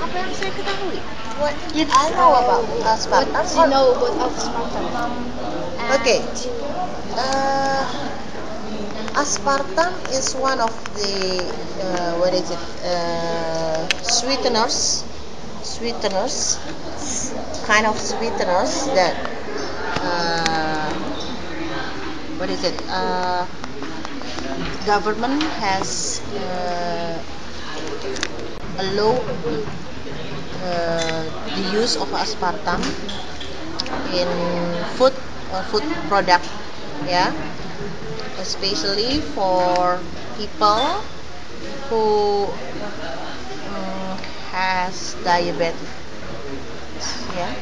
apa yang saya ketahui. What It's, I know about aspartame. What you know about aspartame? Okay. Aspartame is one of the what is it? Sweeteners, kind of sweeteners that what is it? Government has allowed the use of aspartame in food product, yeah, especially for people who has diabetes, yeah.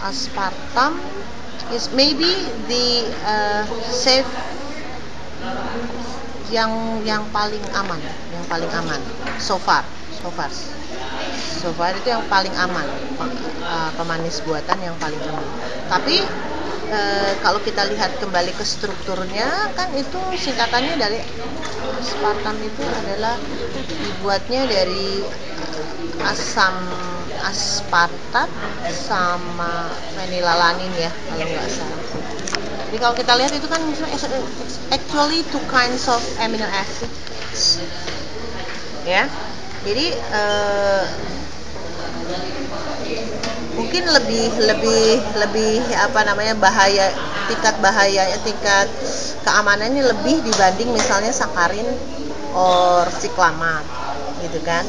Aspartame is maybe the safe yang paling aman so far itu yang paling aman, pemanis buatan yang paling aman. Tapi kalau kita lihat kembali ke strukturnya, kan itu singkatannya dari aspartame itu adalah dibuatnya dari asam aspartat sama fenilalanin ya, kalau nggak salah. Jadi kalau kita lihat itu kan actually two kinds of amino acids, ya. Jadi mungkin lebih apa namanya tingkat keamanannya lebih dibanding misalnya sakarin or siklamat gitu kan.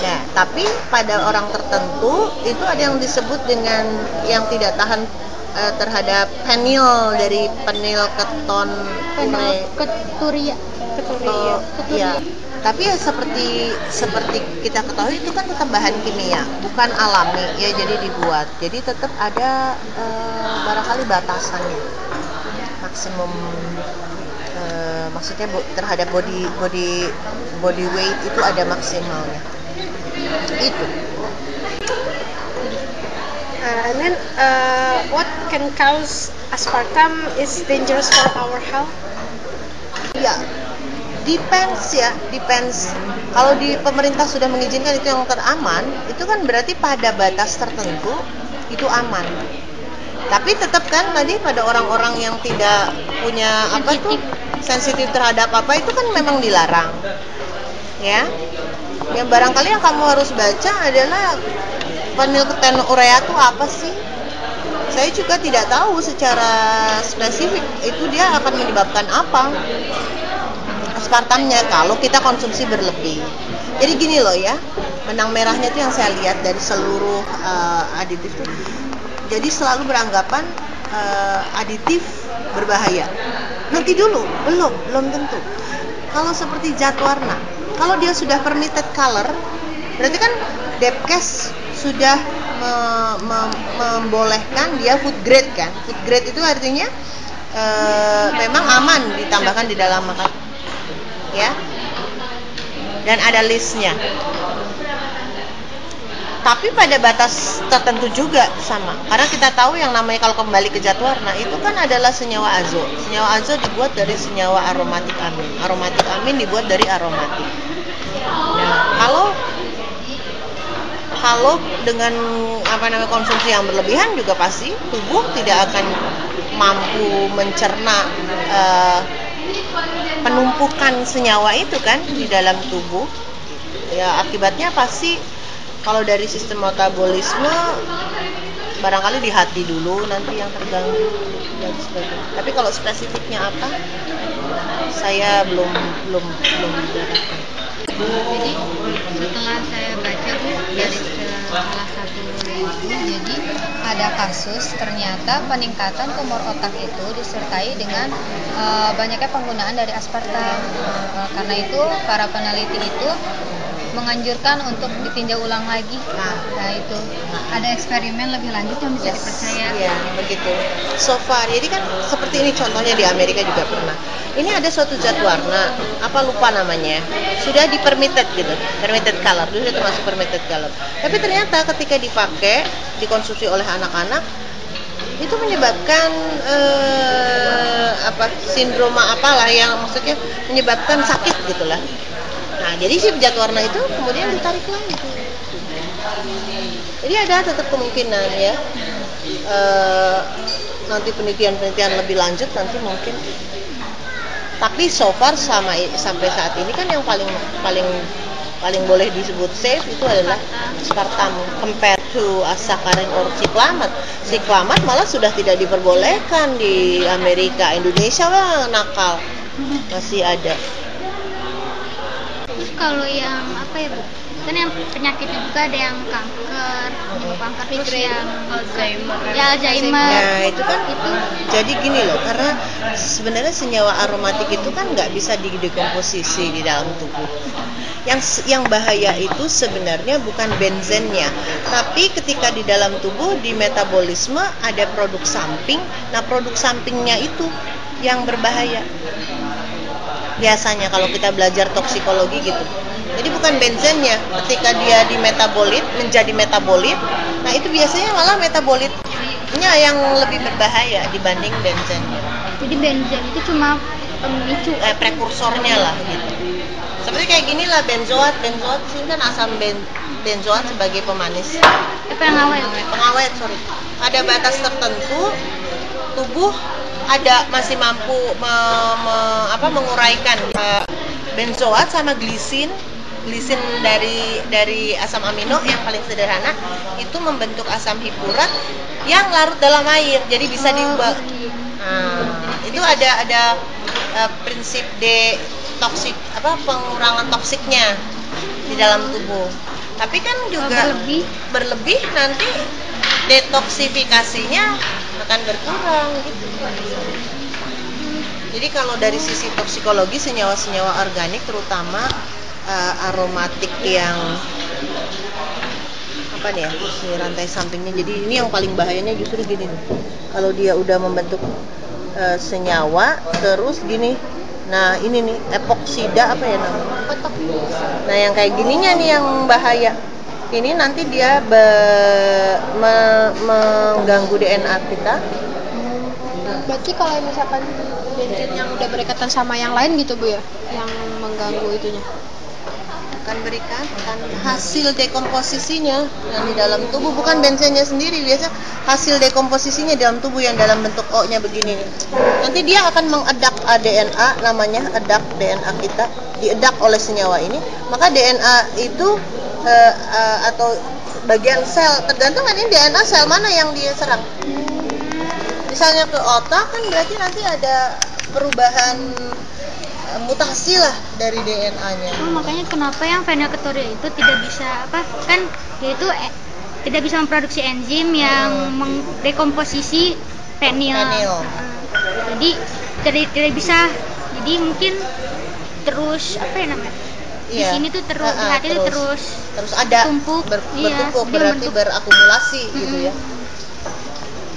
Nah, tapi pada orang tertentu itu ada yang disebut dengan yang tidak tahan terhadap penil dari penil keton keturia. Ya. Tapi ya seperti kita ketahui itu kan tetap bahan kimia, bukan alami ya, jadi dibuat. Jadi tetap ada barangkali batasannya. Maksimum maksudnya terhadap body weight itu ada maksimalnya. Itu. And then what can cause aspartame is dangerous for our health? Ya, depends. Kalau di pemerintah sudah mengizinkan itu yang teraman, itu kan berarti pada batas tertentu itu aman. Tapi tetap kan tadi pada orang-orang yang tidak punya sensitif terhadap apa itu kan memang dilarang. Ya. Yang barangkali yang kamu harus baca adalah fenilketonurea itu apa sih? Saya juga tidak tahu secara spesifik itu dia akan menyebabkan apa aspartamnya kalau kita konsumsi berlebih. Jadi gini loh ya, benang merahnya itu yang saya lihat dari seluruh aditif itu, jadi selalu beranggapan aditif berbahaya. Nanti dulu, belum tentu. Kalau seperti zat warna, kalau dia sudah permitted color, berarti kan Depkes sudah membolehkan dia food grade kan. Food grade itu artinya memang aman ditambahkan di dalam makanan, ya. Dan ada listnya. Tapi pada batas tertentu juga sama. Karena kita tahu yang namanya kalau kembali ke zat warna itu kan adalah senyawa azo. Senyawa azo dibuat dari senyawa aromatik amin. Aromatik amin dibuat dari aromatik. Nah, kalau dengan konsumsi yang berlebihan juga pasti tubuh tidak akan mampu mencerna penumpukan senyawa itu kan di dalam tubuh. Ya akibatnya pasti kalau dari sistem metabolisme barangkali di hati dulu nanti yang terganggu dan sebagainya. Tapi kalau spesifiknya apa, saya belum mendapatkan. Jadi setelah saya baca dari salah satu buku, jadi ada kasus ternyata peningkatan tumor otak itu disertai dengan banyaknya penggunaan dari aspartam. Karena itu para peneliti itu menganjurkan untuk ditinjau ulang lagi. Nah itu ada eksperimen lebih lanjut yang bisa dipercaya. Iya, begitu. So far, jadi kan seperti ini contohnya di Amerika juga pernah. Ini ada suatu zat warna, apa lupa namanya, sudah di permitted gitu, permitted color, dulu itu masuk permitted color. Tapi ternyata ketika dipakai, dikonsumsi oleh anak-anak, itu menyebabkan sindroma apalah yang maksudnya menyebabkan sakit gitulah. Nah Nah, jadi si zat warna itu kemudian ditarik lagi. Jadi ada tetap kemungkinan ya. Nanti penelitian lebih lanjut nanti mungkin. Tapi so far sampai saat ini kan yang paling boleh disebut safe itu adalah aspartam compared to asakarin or siklamat. Siklamat malah sudah tidak diperbolehkan di Amerika. Indonesia lah nakal masih ada. Terus kalau yang apa ya Bu? Kan yang penyakitnya juga ada yang kanker, penyebab kanker, terus yang Alzheimer. Ya Alzheimer. Nah itu kan jadi gini loh, karena sebenarnya senyawa aromatik itu kan nggak bisa didekomposisi di dalam tubuh. Yang bahaya itu sebenarnya bukan benzennya, tapi ketika di dalam tubuh di metabolisme ada produk samping. Nah produk sampingnya itu yang berbahaya. Biasanya kalau kita belajar toksikologi gitu. Jadi bukan benzennya, ketika dia menjadi metabolit, nah itu biasanya malah metabolitnya yang lebih berbahaya dibanding benzennya. Jadi benzen itu cuma pemicu, prekursornya lah gitu. Seperti kayak gini lah benzoat di sini kan asam benzoat sebagai pemanis. Pengawet, sorry. Ada batas tertentu tubuh masih mampu menguraikan benzoat sama glisin dari asam amino yang paling sederhana itu membentuk asam hipurat yang larut dalam air, jadi bisa diubah. Itu ada prinsip pengurangan toksiknya di dalam tubuh. Tapi kan juga berlebih nanti detoksifikasinya akan berkurang gitu. Jadi kalau dari sisi toksikologi senyawa-senyawa organik terutama aromatik yang ini rantai sampingnya. Jadi ini yang paling bahayanya justru gini nih. Kalau dia udah membentuk senyawa terus gini. Nah, ini nih epoksida namanya? Nah, yang kayak gininya nih yang bahaya. Ini nanti dia mengganggu DNA kita. Berarti kalau misalkan benzen yang udah berikatan sama yang lain gitu Bu ya, yang mengganggu itunya, akan berikan hasil dekomposisinya yang di dalam tubuh, bukan benzennya sendiri. Biasa hasil dekomposisinya dalam tubuh yang dalam bentuk O-nya begini nih. Nanti dia akan mengedak DNA, namanya edak DNA kita, diedak oleh senyawa ini. Maka DNA itu atau bagian sel, tergantung kan ini DNA sel mana yang dia serang. Misalnya ke otak kan berarti nanti ada perubahan mutasi lah dari DNA-nya. Makanya kenapa yang phenylketonuria itu tidak bisa kan dia itu tidak bisa memproduksi enzim yang mengdekomposisi fenyl. Jadi tidak bisa. Jadi mungkin terus di sini tuh terus di hati itu terus ada bertumpuk, berarti berakumulasi gitu ya.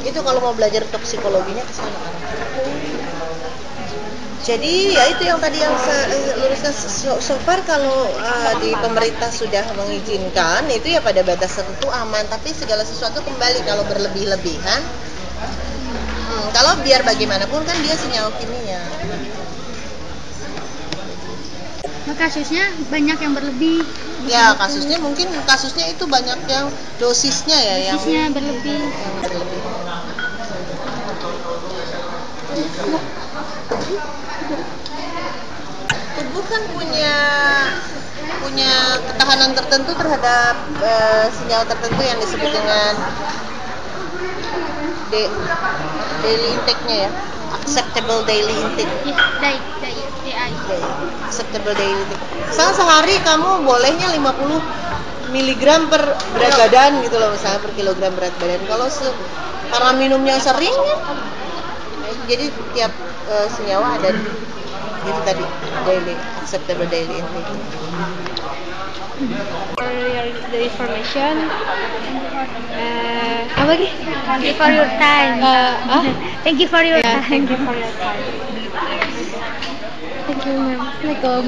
Itu kalau mau belajar toksikologinya ke sana. Jadi ya itu yang tadi yang saya luruskan, so far kalau di pemerintah sudah mengizinkan itu ya pada batas tertentu aman, tapi segala sesuatu kembali kalau berlebih-lebihan. Kalau biar bagaimanapun kan dia senyawa kimia. Nah, kasusnya banyak yang berlebih. Ya kasusnya itu banyak yang dosisnya ya yang berlebih. Tubuh kan punya ketahanan tertentu terhadap senyawa tertentu yang disebut dengan daily intake-nya ya, acceptable daily intake. Acceptable daily intake. Sehari kamu bolehnya 50 mg per berat badan gitu loh, misalnya per kilogram berat badan. Kalau karena minumnya sering ya, jadi tiap senyawa ada itu tadi daily acceptable daily intake. For the information, Thank you for your time. Thank you for your time. Thank you for your time. Thank you, ma'am. Assalamualaikum.